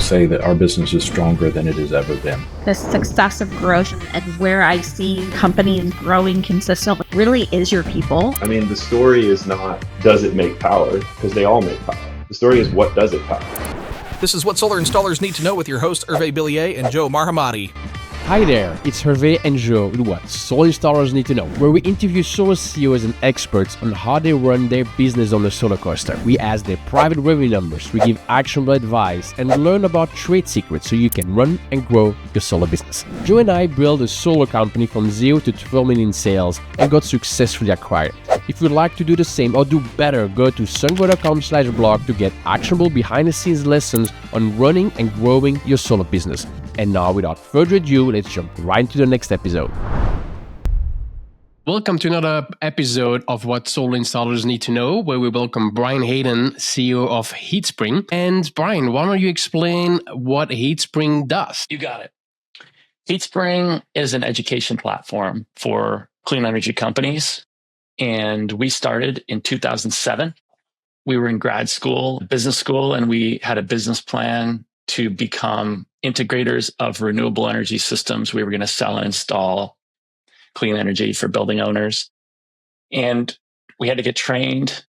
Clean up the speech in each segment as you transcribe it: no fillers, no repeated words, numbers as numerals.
say that our business is stronger than it has ever been. The success of growth and where I see companies growing consistently really is your people. I mean, the story is not, does it make power? Because they all make power. The story is, what does it power? This is What Solar Installers Need to Know with your hosts, Hervé Billier and Joe Marhamati. Hi there, it's Hervé and Joe with What Solar Installers Need to Know, where we interview solar CEOs and experts on how they run their business on the solar coaster. We ask their private revenue numbers, we give actionable advice, and learn about trade secrets so you can run and grow your solar business. Joe and I built a solar company from 0 to 12 million in sales and got successfully acquired. If you'd like to do the same or do better, go to sungrow.com/blog to get actionable behind-the-scenes lessons on running and growing your solar business. And now, without further ado, let's jump right into the next episode. Welcome to another episode of What Solar Installers Need to Know, where we welcome Brian Hayden, CEO of HeatSpring. And Brian, why don't you explain what HeatSpring does? You got it. HeatSpring is an education platform for clean energy companies. And we started in 2007. We were in grad school, business school, and we had a business plan to become integrators of renewable energy systems. We were going to sell and install clean energy for building owners. And we had to get trained.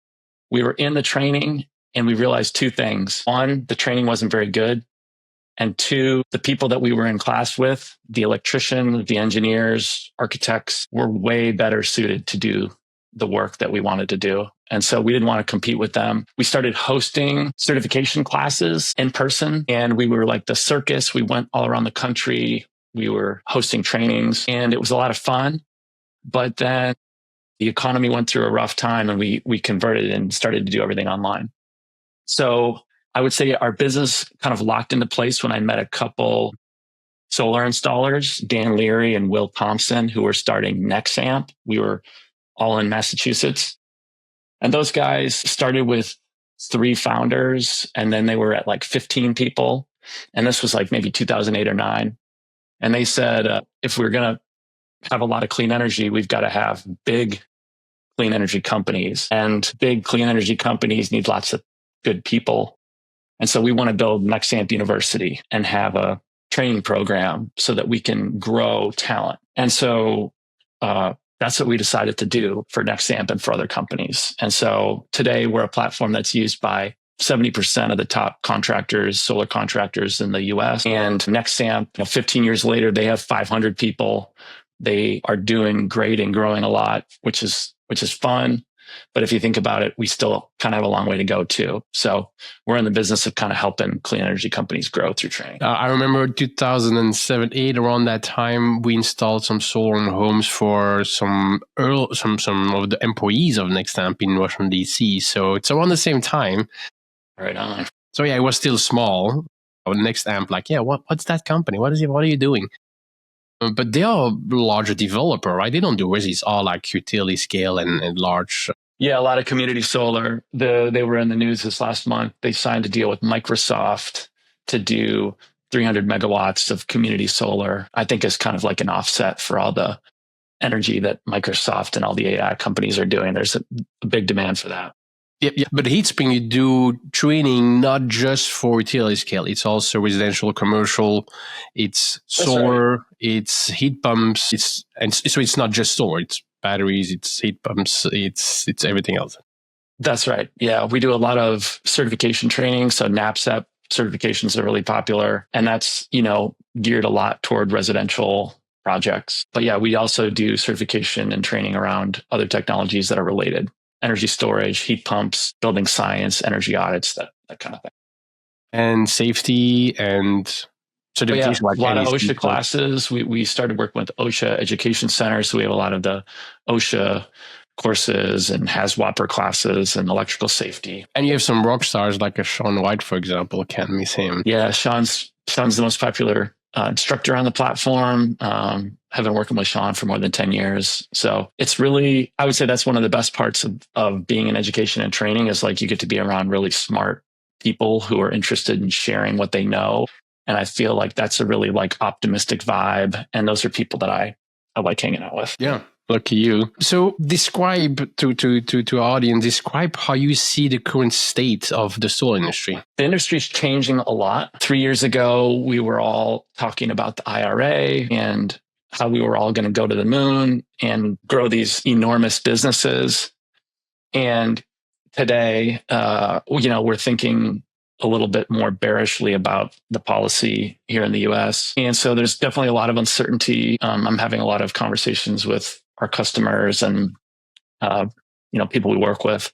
We were in the training and we realized two things. One, the training wasn't very good. And two, the people that we were in class with, the electricians, the engineers, architects, were way better suited to do the work that we wanted to do. And so we didn't want to compete with them. We started hosting certification classes in person, and we were like the circus. We went all around the country. We were hosting trainings, and it was a lot of fun. But then the economy went through a rough time, and we converted and started to do everything online. So I would say our business kind of locked into place when I met a couple solar installers, Dan Leary and Will Thompson, who were starting NextAmp. We were all in Massachusetts. And those guys started with 3 founders, and then they were at like 15 people. And this was like maybe 2008 or 9. And they said, if we're going to have a lot of clean energy, we've got to have big clean energy companies. And big clean energy companies need lots of good people. And so we want to build NextAmp University and have a training program so that we can grow talent. And so that's what we decided to do for NextAmp and for other companies. And so today we're a platform that's used by 70% of the top contractors, solar contractors in the US. And NextAmp, 15 years later, they have 500 people. They are doing great and growing a lot, which is fun. But if you think about it, we still kind of have a long way to go too. So we're in the business of kind of helping clean energy companies grow through training. I remember 2007-8, around that time, we installed some solar on homes for some of the employees of NextAmp in Washington, D.C. So it's around the same time. Right on. So yeah, it was still small. NextAmp, what's that company? What are you doing? But they are a larger developer, right? They don't do resi. It's all like utility scale and large. Yeah, a lot of community solar. They were in the news this last month. They signed a deal with Microsoft to do 300 megawatts of community solar. I think is kind of like an offset for all the energy that Microsoft and all the AI companies are doing. There's a big demand for that. Yep. But HeatSpring, you do training not just for utility scale. It's also residential, commercial. It's solar. Right. It's heat pumps. So it's not just solar. It's batteries. It's heat pumps. It's everything else. That's right. Yeah, we do a lot of certification training. So NAPCEP certifications are really popular, and that's geared a lot toward residential projects. But yeah, we also do certification and training around other technologies that are related. Energy storage, heat pumps, building science, energy audits, that kind of thing. And safety and certification. A lot of OSHA classes. We started working with OSHA Education Center. So we have a lot of the OSHA courses and HAZWOPER classes and electrical safety. And you have some rock stars like a Sean White, for example. Can't miss him. Yeah, Sean's the most popular instructor on the platform. Have been working with Sean for more than 10 years. So it's really, I would say that's one of the best parts of being in education and training is like you get to be around really smart people who are interested in sharing what they know. And I feel like that's a really like optimistic vibe. And those are people that I like hanging out with. Yeah. Lucky you. So describe to our audience, describe how you see the current state of the solar industry. The industry's changing a lot. 3 years ago, we were all talking about the IRA and how we were all going to go to the moon and grow these enormous businesses. And today, we're thinking a little bit more bearishly about the policy here in the US. And so there's definitely a lot of uncertainty. I'm having a lot of conversations with our customers and, people we work with.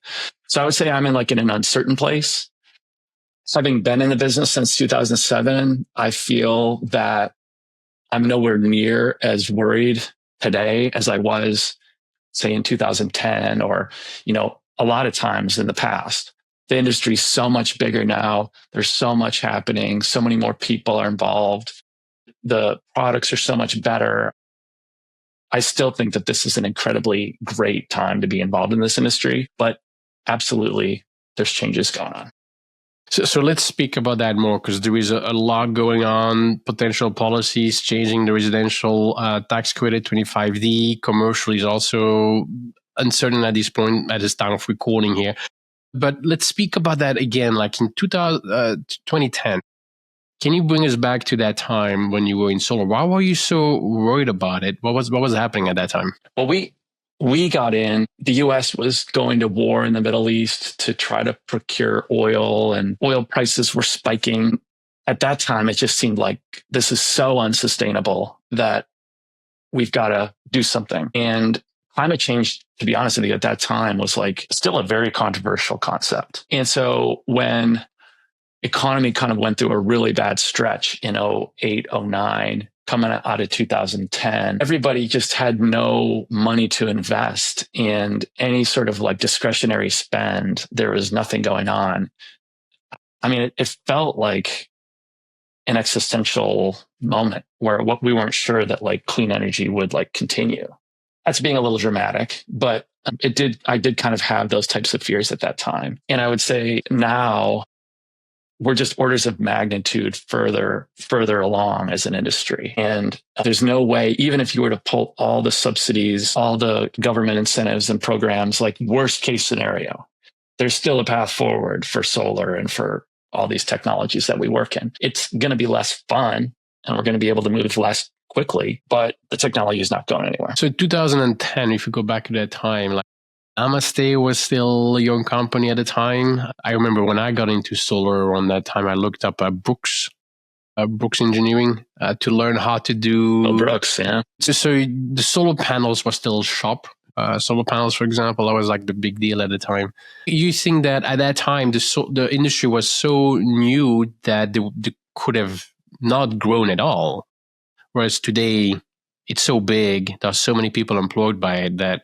So I would say I'm in an uncertain place. Having been in the business since 2007, I feel that I'm nowhere near as worried today as I was, say, in 2010 or, a lot of times in the past. The industry is so much bigger now. There's so much happening. So many more people are involved. The products are so much better. I still think that this is an incredibly great time to be involved in this industry, but absolutely there's changes going on. So let's speak about that more, because there is a lot going on, potential policies changing the residential tax credit 25D. Commercial is also uncertain at this point, at this time of recording here. But let's speak about that again, like in 2010. Can you bring us back to that time when you were in solar? Why were you so worried about it? What was happening at that time? Well, we got in. The U.S. was going to war in the Middle East to try to procure oil, and oil prices were spiking. At that time, it just seemed like this is so unsustainable that we've got to do something. And climate change, to be honest with you, at that time was still a very controversial concept. And so when economy kind of went through a really bad stretch in 08, 09, coming out of 2010, everybody just had no money to invest in any sort of discretionary spend. There was nothing going on. I mean, it felt like an existential moment where we weren't sure that clean energy would continue. That's being a little dramatic, but I did kind of have those types of fears at that time. And I would say now we're just orders of magnitude further along as an industry. And there's no way, even if you were to pull all the subsidies, all the government incentives and programs, worst case scenario, there's still a path forward for solar and for all these technologies that we work in. It's going to be less fun and we're going to be able to move less quickly, but the technology is not going anywhere. So 2010, if you go back to that time, Namaste was still a young company at the time. I remember when I got into solar around that time, I looked up Brooks Engineering to learn how to do... Brooks, yeah. So the solar panels were still shop. Solar panels, for example, that was the big deal at the time. You think that at that time, the industry was so new that they could have not grown at all. Whereas today, it's so big, there's so many people employed by it that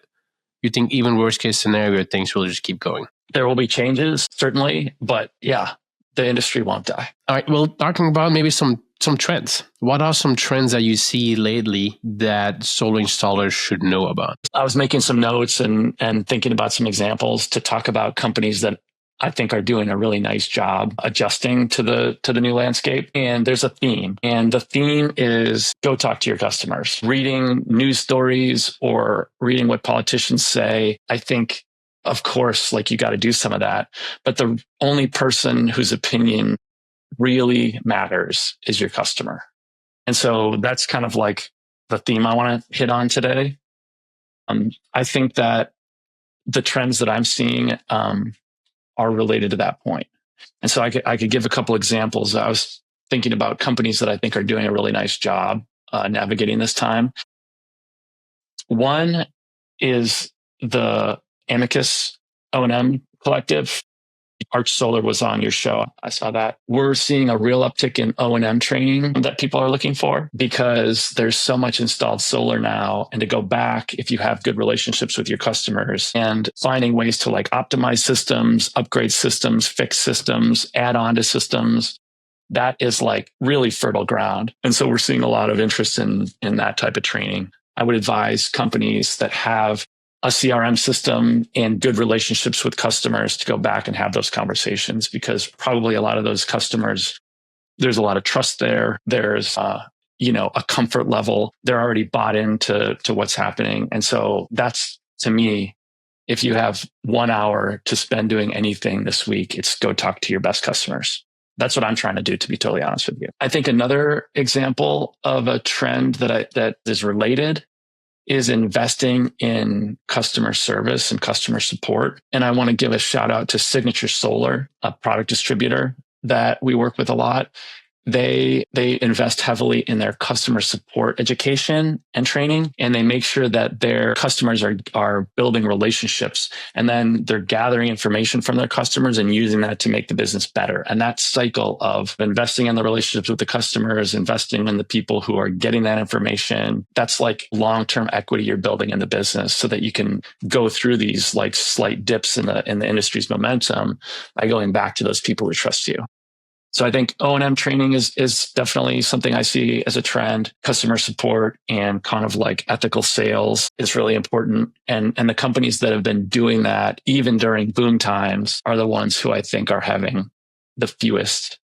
you think even worst case scenario, things will just keep going. There will be changes, certainly, but yeah, the industry won't die. All right, well, talking about maybe some trends. What are some trends that you see lately that solar installers should know about? I was making some notes and thinking about some examples to talk about companies that I think are doing a really nice job adjusting to the new landscape. And there's a theme. And the theme is go talk to your customers. Reading news stories or reading what politicians say, I think, of course, you got to do some of that. But the only person whose opinion really matters is your customer. And so that's kind of the theme I want to hit on today. I think that the trends that I'm seeing are related to that point. And so I could give a couple examples. I was thinking about companies that I think are doing a really nice job navigating this time. One is the Amicus O&M Collective. Arch Solar was on your show. I saw that. We're seeing a real uptick in O&M training that people are looking for because there's so much installed solar now. And to go back, if you have good relationships with your customers and finding ways to optimize systems, upgrade systems, fix systems, add on to systems, that is really fertile ground. And so we're seeing a lot of interest in that type of training. I would advise companies that have a CRM system and good relationships with customers to go back and have those conversations because probably a lot of those customers, there's a lot of trust there. There's, a comfort level. They're already bought into what's happening. And so that's, to me, if you have 1 hour to spend doing anything this week, it's go talk to your best customers. That's what I'm trying to do, to be totally honest with you. I think another example of a trend that is related is investing in customer service and customer support. And I want to give a shout out to Signature Solar, a product distributor that we work with a lot. They invest heavily in their customer support education and training, and they make sure that their customers are building relationships, and then they're gathering information from their customers and using that to make the business better. And that cycle of investing in the relationships with the customers, investing in the people who are getting that information, that's like long-term equity you're building in the business so that you can go through these like slight dips in the industry's momentum by going back to those people who trust you. So I think O&M training is definitely something I see as a trend. Customer support and kind of like ethical sales is really important. And the companies that have been doing that, even during boom times, are the ones who I think are having the fewest,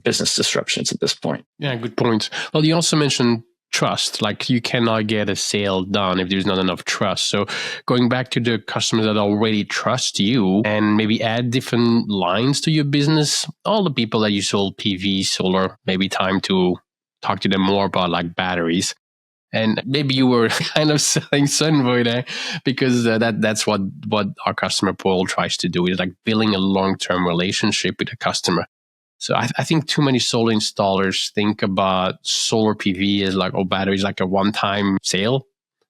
business disruptions at this point. Yeah, good point. Well, you also mentioned trust. Like you cannot get a sale done if there's not enough trust. So going back to the customers that already trust you and maybe add different lines to your business, all the people that you sold PV, solar, maybe time to talk to them more about like batteries. And maybe you were kind of selling Sunvoy there because that's what our customer portal tries to do, is like building a long-term relationship with a customer. So I think too many solar installers think about solar PV as like, batteries like a one-time sale.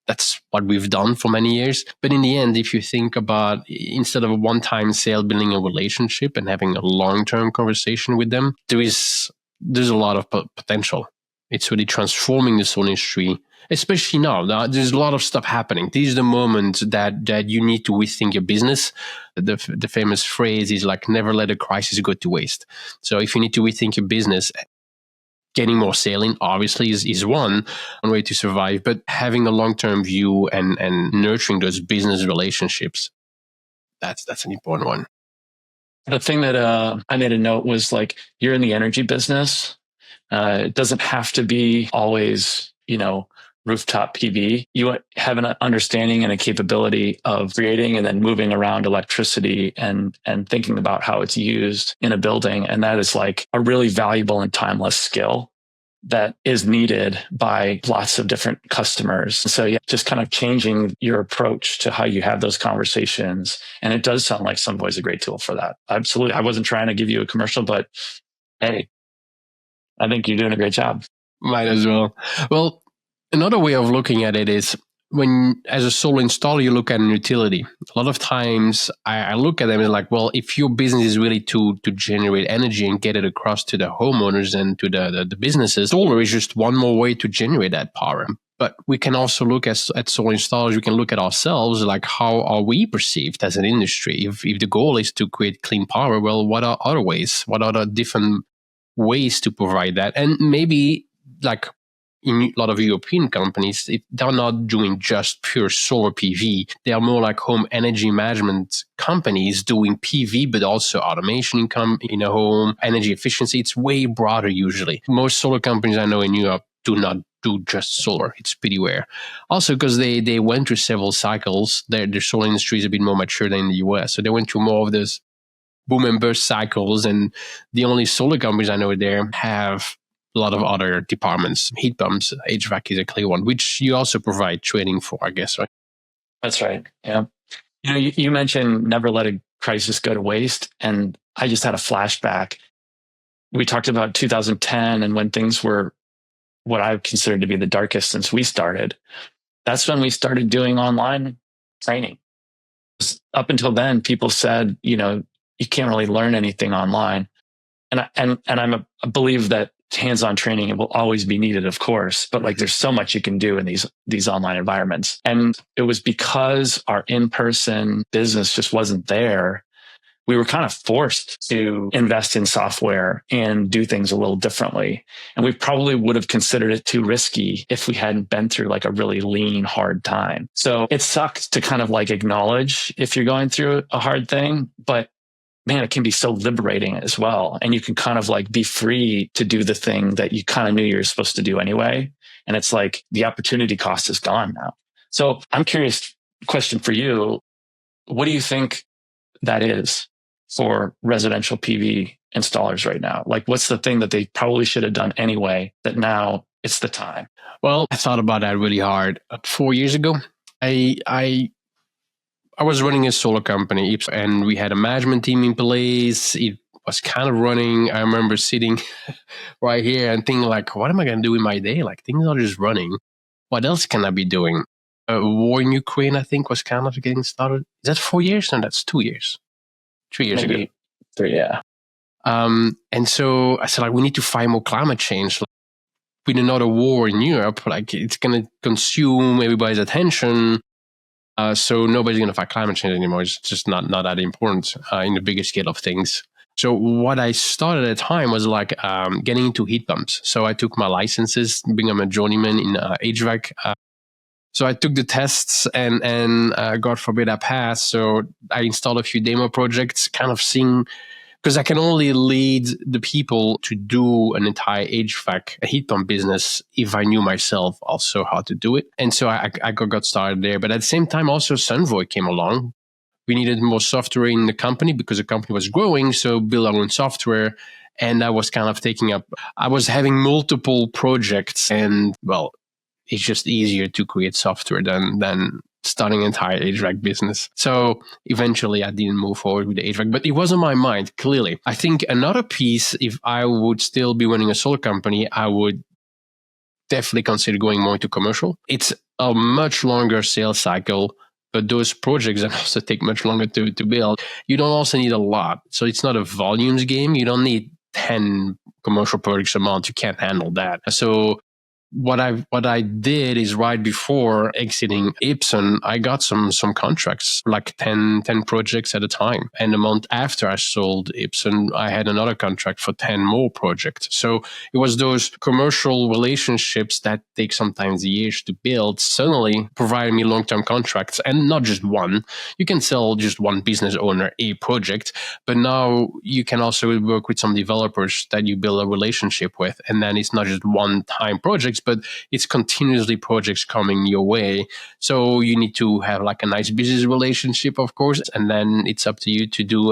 That's what we've done for many years. But in the end, if you think about, instead of a one-time sale, building a relationship and having a long-term conversation with them, there's a lot of potential. It's really transforming the solar industry, especially now. There's a lot of stuff happening. This is the moment that you need to rethink your business. The famous phrase is like, never let a crisis go to waste. So if you need to rethink your business, getting more sailing obviously is one way to survive, but having a long-term view and nurturing those business relationships, that's an important one. The thing that I made a note was like, you're in the energy business. It doesn't have to be always, rooftop PV. You have an understanding and a capability of creating and then moving around electricity and thinking about how it's used in a building. And that is like a really valuable and timeless skill that is needed by lots of different customers. So yeah, just kind of changing your approach to how you have those conversations. And it does sound like Sunvoy is a great tool for that. Absolutely. I wasn't trying to give you a commercial, but hey, I think you're doing a great job. Might as well. Well, another way of looking at it is when, as a solar installer, you look at an utility. A lot of times I look at them and like, well, if your business is really to generate energy and get it across to the homeowners and to the businesses, solar is just one more way to generate that power. But we can also look at solar installers. We can look at ourselves, like how are we perceived as an industry? If the goal is to create clean power, well, what are other ways? What are the different ways to provide that? And maybe like in a lot of European companies, they're not doing just pure solar PV. They are more like home energy management companies doing PV, but also automation income in a home, energy efficiency. It's way broader usually. Most solar companies I know in Europe do not do just solar. It's pretty rare. Also because they went through several cycles. Their solar industry is a bit more mature than in the US. So they went through more of those boom and burst cycles. And the only solar companies I know there have a lot of other departments. Heat pumps, HVAC is a clear one, which you also provide training for, I guess, right? That's right. Yeah. You mentioned never let a crisis go to waste. And I just had a flashback. We talked about 2010 and when things were what I considered to be the darkest since we started. That's when we started doing online training. Up until then, people said, you can't really learn anything online. And I believe that hands-on training will always be needed, of course, but like there's so much you can do in these online environments. And it was because our in-person business just wasn't there. We were kind of forced to invest in software and do things a little differently. And we probably would have considered it too risky if we hadn't been through like a really lean, hard time. So it sucks to kind of like acknowledge if you're going through a hard thing, but man, it can be so liberating as well. And you can kind of like be free to do the thing that you kind of knew you were supposed to do anyway. And it's like the opportunity cost is gone now. So I'm curious, question for you. What do you think that is for residential PV installers right now? Like, what's the thing that they probably should have done anyway that now it's the time? Well, I thought about that really hard. 4 years ago, I was running a solar company, and we had a management team in place. It was kind of running. I remember sitting right here and thinking, like, what am I going to do in my day? Like, things are just running. What else can I be doing? War in Ukraine, I think, was kind of getting started. Is that 4 years? No, that's 2 years. 3 years Maybe ago. 3, yeah. And so I said, like, we need to fight more climate change. Like, with another war in Europe, like, it's going to consume everybody's attention. So nobody's going to fight climate change anymore. It's just not that important in the bigger scale of things. So what I started at the time was like getting into heat pumps. So I took my licenses, being a journeyman in HVAC. So I took the tests and God forbid I passed. So I installed a few demo projects, kind of seeing, because I can only lead the people to do an entire HVAC, a heat pump business, if I knew myself also how to do it. And so I got started there. But at the same time, also Sunvoy came along. We needed more software in the company because the company was growing. So build our own software. And I was kind of I was having multiple projects, and well, it's just easier to create software than starting an entire HVAC business. So eventually I didn't move forward with the HVAC, but it was on my mind, clearly. I think another piece, if I would still be running a solar company, I would definitely consider going more into commercial. It's a much longer sales cycle, but those projects that also take much longer to build, you don't also need a lot. So it's not a volumes game. You don't need 10 commercial projects a month. You can't handle that. So what I did is right before exiting Ipsen, I got some contracts, like 10 projects at a time. And a month after I sold Ipsen, I had another contract for 10 more projects. So it was those commercial relationships that take sometimes years to build, suddenly providing me long-term contracts, and not just one. You can sell just one business owner a project, but now you can also work with some developers that you build a relationship with. And then it's not just one-time projects, but it's continuously projects coming your way. So you need to have like a nice business relationship, of course, and then it's up to you to do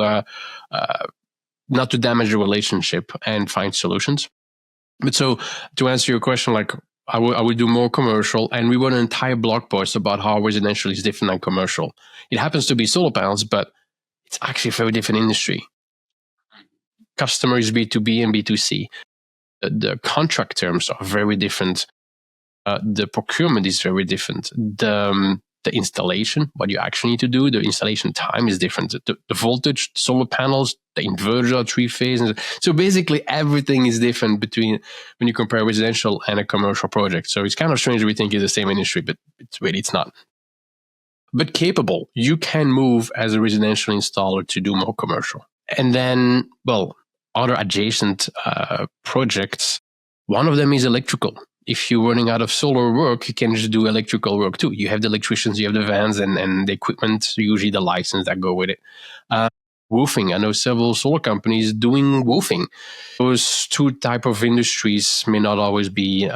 not to damage the relationship and find solutions. But so to answer your question, like I would do more commercial, and we wrote an entire blog post about how residential is different than commercial. It happens to be solar panels, but it's actually a very different industry. Customer is B2B and B2C. The contract terms are very different. The procurement is very different. The installation, what you actually need to do, the installation time is different. The voltage, solar panels, the inverter are 3-phase. So basically everything is different between when you compare residential and a commercial project. So it's kind of strange we think it's the same industry, but it's not. But capable, you can move as a residential installer to do more commercial. And then, well, other adjacent projects, one of them is electrical. If you're running out of solar work, you can just do electrical work too. You have the electricians, you have the vans and the equipment, usually the license that go with it. Roofing, I know several solar companies doing roofing. Those two type of industries may not always be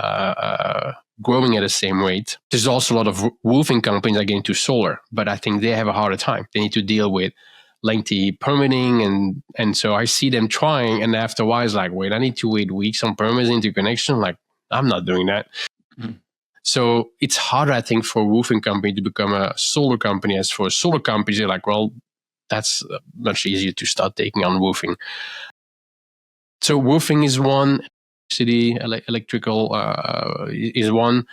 growing at the same rate. There's also a lot of roofing companies that get into solar, but I think they have a harder time. They need to deal with lengthy permitting, and so I see them trying, and after a while it's like, wait, I need to wait weeks on permits interconnection. Like, I'm not doing that. Mm-hmm. So it's harder, I think, for a roofing company to become a solar company as for a solar company. They're like, well, that's much easier to start taking on roofing. So roofing is one. City electrical is one.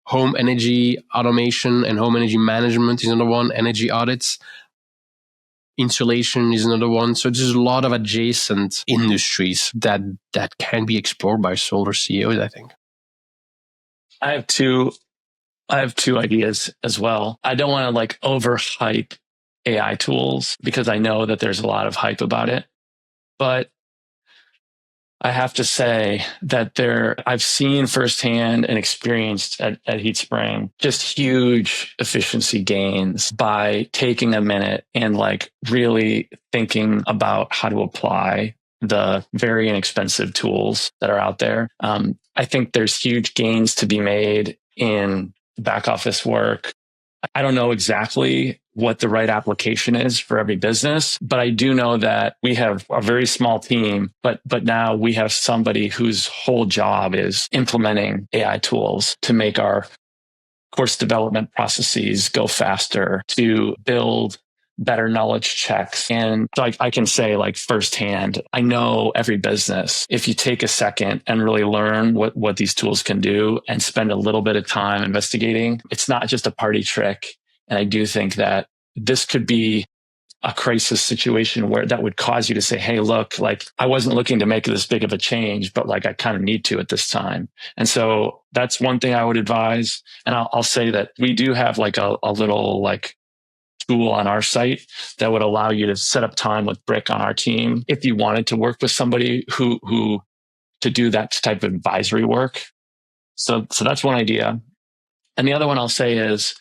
Home energy automation and home energy management is another one. Energy audits. Insulation is another one. So there's a lot of adjacent industries that can be explored by solar CEOs, I think. I have two ideas as well. I don't want to like overhype AI tools because I know that there's a lot of hype about it. But I have to say that I've seen firsthand and experienced at HeatSpring just huge efficiency gains by taking a minute and like really thinking about how to apply the very inexpensive tools that are out there. I think there's huge gains to be made in back office work. I don't know exactly what the right application is for every business, but I do know that we have a very small team, but now we have somebody whose whole job is implementing AI tools to make our course development processes go faster, to build better knowledge checks. And so I can say like firsthand, I know every business, if you take a second and really learn what these tools can do and spend a little bit of time investigating, it's not just a party trick. And I do think that this could be a crisis situation where that would cause you to say, hey, look, like I wasn't looking to make this big of a change, but like I kind of need to at this time. And so that's one thing I would advise. And I'll say that we do have like a little like tool on our site that would allow you to set up time with Brick on our team if you wanted to work with somebody who to do that type of advisory work. So that's one idea. And the other one I'll say is,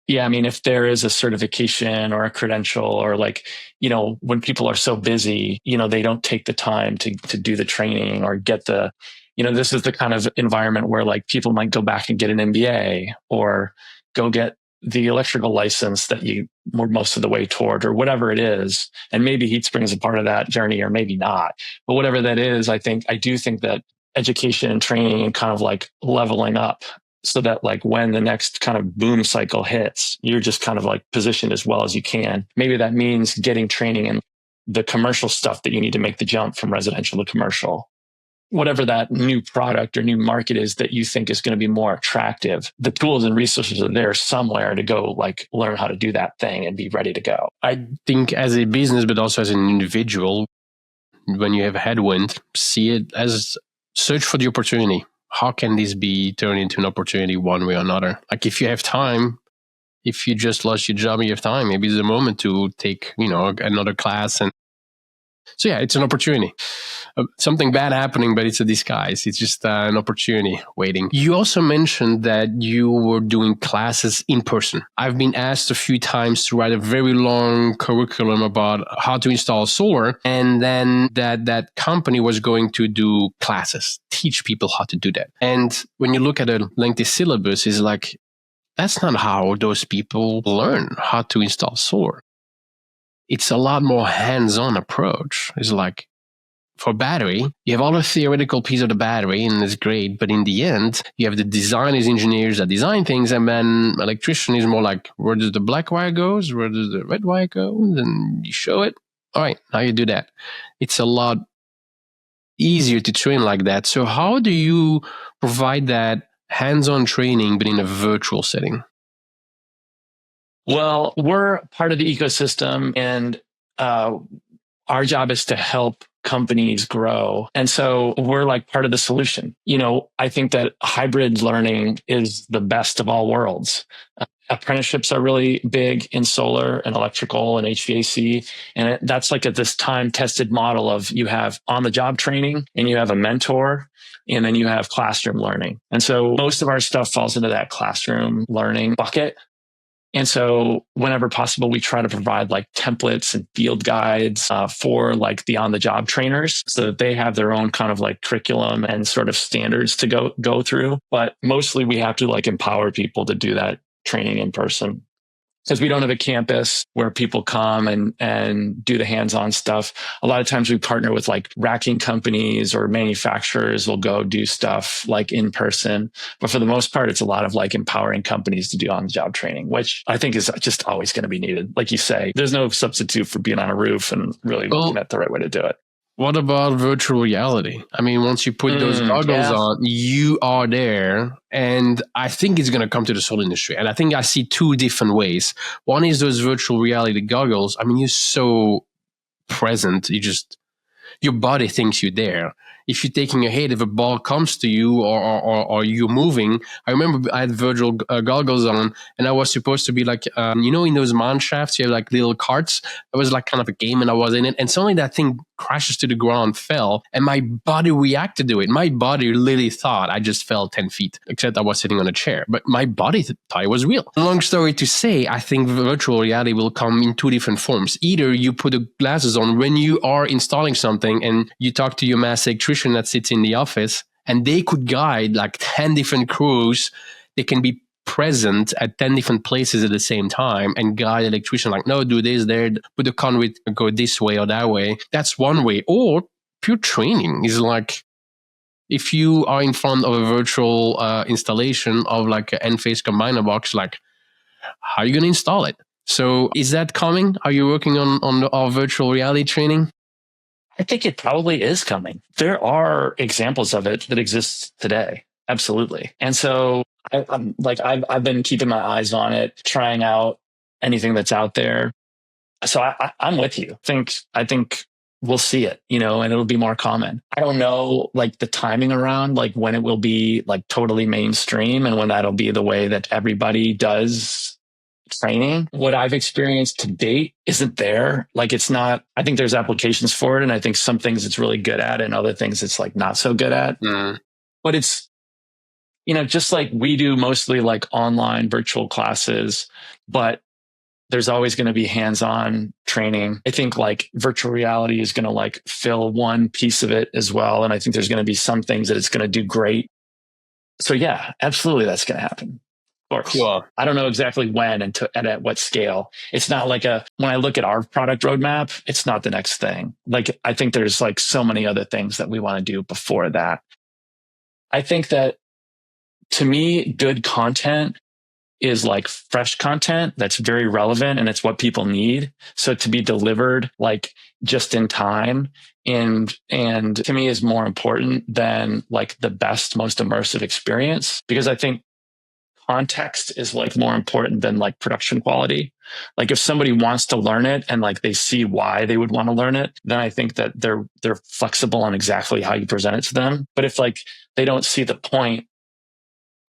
yeah, I mean, if there is a certification or a credential or like, you know, when people are so busy, you know, they don't take the time to do the training or get the, you know, this is the kind of environment where like people might go back and get an MBA or go get the electrical license that you were most of the way toward or whatever it is. And maybe HeatSpring is a part of that journey or maybe not. But whatever that is, I do think that education and training and kind of like leveling up so that like when the next kind of boom cycle hits, you're just kind of like positioned as well as you can. Maybe that means getting training in the commercial stuff that you need to make the jump from residential to commercial. Whatever that new product or new market is that you think is going to be more attractive, the tools and resources are there somewhere to go like learn how to do that thing and be ready to go. I think as a business, but also as an individual, when you have headwind, see it as search for the opportunity. How can this be turned into an opportunity one way or another? Like if you have time, if you just lost your job and you have time, maybe it's the moment to take, you know, another class. And so yeah, it's an opportunity. Something bad happening, but it's a disguise. It's just an opportunity waiting. You also mentioned that you were doing classes in person. I've been asked a few times to write a very long curriculum about how to install solar. And then that company was going to do classes, teach people how to do that. And when you look at a lengthy syllabus, it's like, that's not how those people learn how to install solar. It's a lot more hands-on approach. It's like, for battery, you have all the theoretical piece of the battery, and it's great. But in the end, you have the designers, engineers that design things, and then electrician is more like, where does the black wire goes? Where does the red wire go? And then you show it. All right, now you do that. It's a lot easier to train like that. So how do you provide that hands-on training, but in a virtual setting? Well, we're part of the ecosystem, and our job is to help companies grow. And so we're like part of the solution. You know, I think that hybrid learning is the best of all worlds. Apprenticeships are really big in solar and electrical and HVAC. And that's like this time-tested model of you have on-the-job training and you have a mentor and then you have classroom learning. And so most of our stuff falls into that classroom learning bucket. And so whenever possible, we try to provide like templates and field guides for like the on-the-job trainers so that they have their own kind of like curriculum and sort of standards to go through. But mostly we have to like empower people to do that training in person. Because we don't have a campus where people come and do the hands-on stuff. A lot of times we partner with like racking companies or manufacturers will go do stuff like in person. But for the most part, it's a lot of like empowering companies to do on-the-job training, which I think is just always going to be needed. Like you say, there's no substitute for being on a roof and really looking at the right way to do it. What about virtual reality? I mean, once you put those goggles on, you are there. And I think it's going to come to the solar industry. And I think I see two different ways. One is those virtual reality goggles. I mean, you're so present. your body thinks you're there. If you're taking a hit, if a ball comes to you or you're moving, I remember I had virtual goggles on, and I was supposed to be like, in those mine shafts, you have like little carts. It was like kind of a game, and I was in it, and suddenly that thing crashes to the ground, fell, and my body reacted to it. My body literally thought I just fell 10 feet, except I was sitting on a chair, but my body thought it was real. Long story to say, I think virtual reality will come in two different forms. Either you put the glasses on when you are installing something and you talk to your master electrician that sits in the office, and they could guide like 10 different crews. They can be present at 10 different places at the same time and guide electrician like, no, do this there, put the conduit, go this way or that way. That's one way. Or pure training is like, if you are in front of a virtual installation of like an Enphase combiner box, like, how are you going to install it? So is that coming? Are you working on our virtual reality training? I think it probably is coming. There are examples of it that exist today. Absolutely. And so I've been keeping my eyes on it, trying out anything that's out there. So I'm with you. I think we'll see it, and it'll be more common. I don't know like the timing around like when it will be like totally mainstream and when that'll be the way that everybody does training. What I've experienced to date isn't there. Like it's not, I think there's applications for it. And I think some things it's really good at and other things it's like not so good at. But it's, just like we do mostly like online virtual classes, but there's always going to be hands-on training. I think like virtual reality is going to like fill one piece of it as well. And I think there's going to be some things that it's going to do great. So yeah, absolutely. That's going to happen. Of course. Cool. I don't know exactly when and at what scale. It's not like when I look at our product roadmap, it's not the next thing. Like, I think there's like so many other things that we want to do before that. I think that to me, good content is like fresh content that's very relevant and it's what people need. So to be delivered like just in time and to me is more important than like the best, most immersive experience, because I think context is like more important than like production quality. Like if somebody wants to learn it and like they see why they would want to learn it, then I think that they're flexible on exactly how you present it to them. But if like they don't see the point,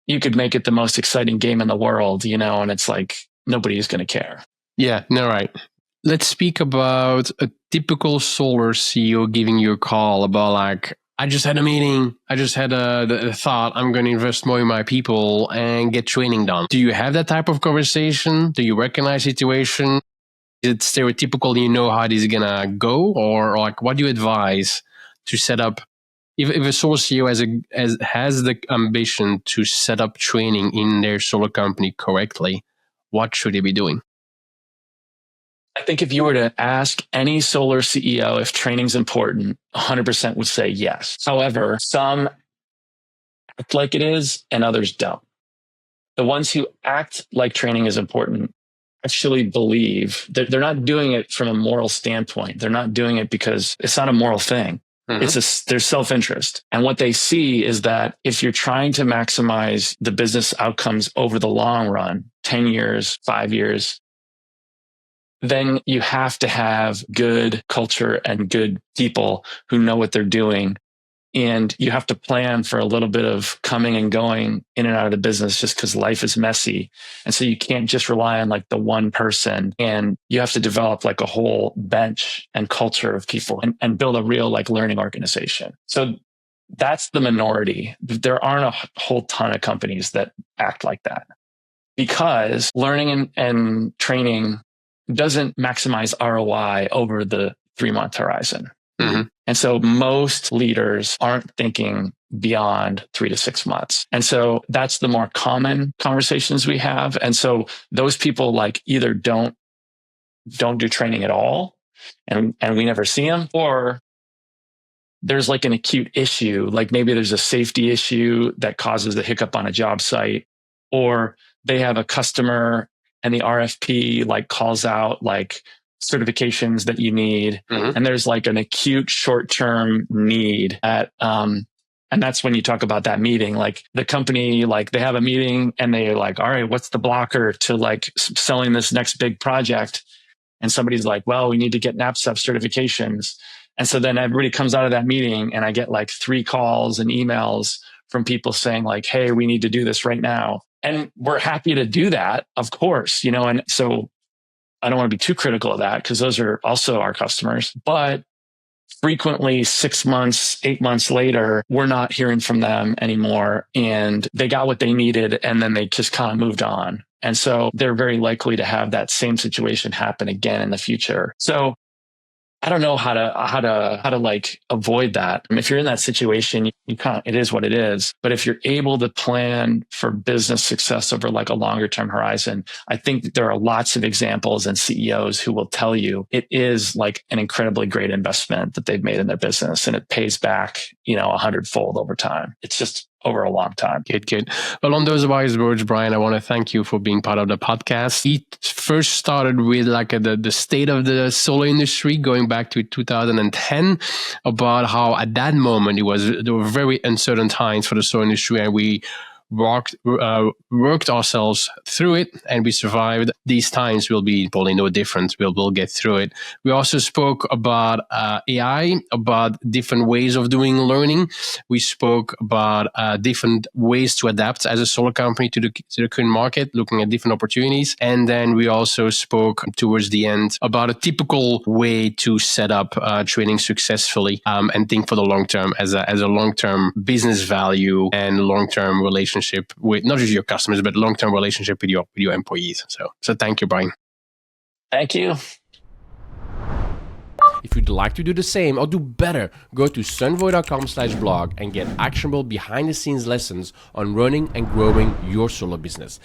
you could make it the most exciting game in the world, and it's like nobody's going to care. Yeah, no, right. Let's speak about a typical solar CEO giving you a call about like, I just had a meeting. I just had a thought. I'm going to invest more in my people and get training done. Do you have that type of conversation? Do you recognize situation? Is it stereotypical? You know how it is going to go? Or like, what do you advise to set up? If a solar CEO has the ambition to set up training in their solar company correctly, what should they be doing? I think if you were to ask any solar CEO if training's important, 100% would say yes. However, some act like it is and others don't. The ones who act like training is important actually believe that they're not doing it from a moral standpoint. They're not doing it because it's not a moral thing. Mm-hmm. Their self-interest. And what they see is that if you're trying to maximize the business outcomes over the long run, 10 years, 5 years, then you have to have good culture and good people who know what they're doing. And you have to plan for a little bit of coming and going in and out of the business just because life is messy. And so you can't just rely on like the one person, and you have to develop like a whole bench and culture of people and build a real like learning organization. So that's the minority. There aren't a whole ton of companies that act like that, because learning and training doesn't maximize ROI over the 3-month horizon. Mm-hmm. And so most leaders aren't thinking beyond 3 to 6 months. And so that's the more common conversations we have. And so those people like either don't do training at all, and we never see them, or there's like an acute issue, like maybe there's a safety issue that causes a hiccup on a job site, or they have a customer and the RFP like calls out like certifications that you need. Mm-hmm. And there's like an acute short-term need and that's when you talk about that meeting, like the company, like they have a meeting and they're like, all right, what's the blocker to like selling this next big project? And somebody's like, well, we need to get NAPSEP certifications. And so then everybody comes out of that meeting and I get like 3 calls and emails from people saying like, hey, we need to do this right now. And we're happy to do that, of course, and so I don't want to be too critical of that because those are also our customers, but frequently 6 months, 8 months later, we're not hearing from them anymore and they got what they needed and then they just kind of moved on. And so they're very likely to have that same situation happen again in the future. So I don't know how to like avoid that. I mean, if you're in that situation, you can't, it is what it is. But if you're able to plan for business success over like a longer term horizon, I think that there are lots of examples and CEOs who will tell you it is like an incredibly great investment that they've made in their business and it pays back, 100-fold over time. It's just over a long time. Good. Well, on those wise words, Brian, I want to thank you for being part of the podcast. It first started with like the state of the solar industry going back to 2010, about how at that moment there were very uncertain times for the solar industry, and we worked ourselves through it and we survived. These times will be probably no different. We'll get through it. We also spoke about AI, about different ways of doing learning. We spoke about different ways to adapt as a solar company to the current market, looking at different opportunities. And then we also spoke towards the end about a typical way to set up training successfully and think for the long term as a long-term business value and long-term relationship with not just your customers, but long-term relationship with your employees. So thank you, Brian. Thank you. If you'd like to do the same or do better, go to sunvoy.com/blog and get actionable behind-the-scenes lessons on running and growing your solar business.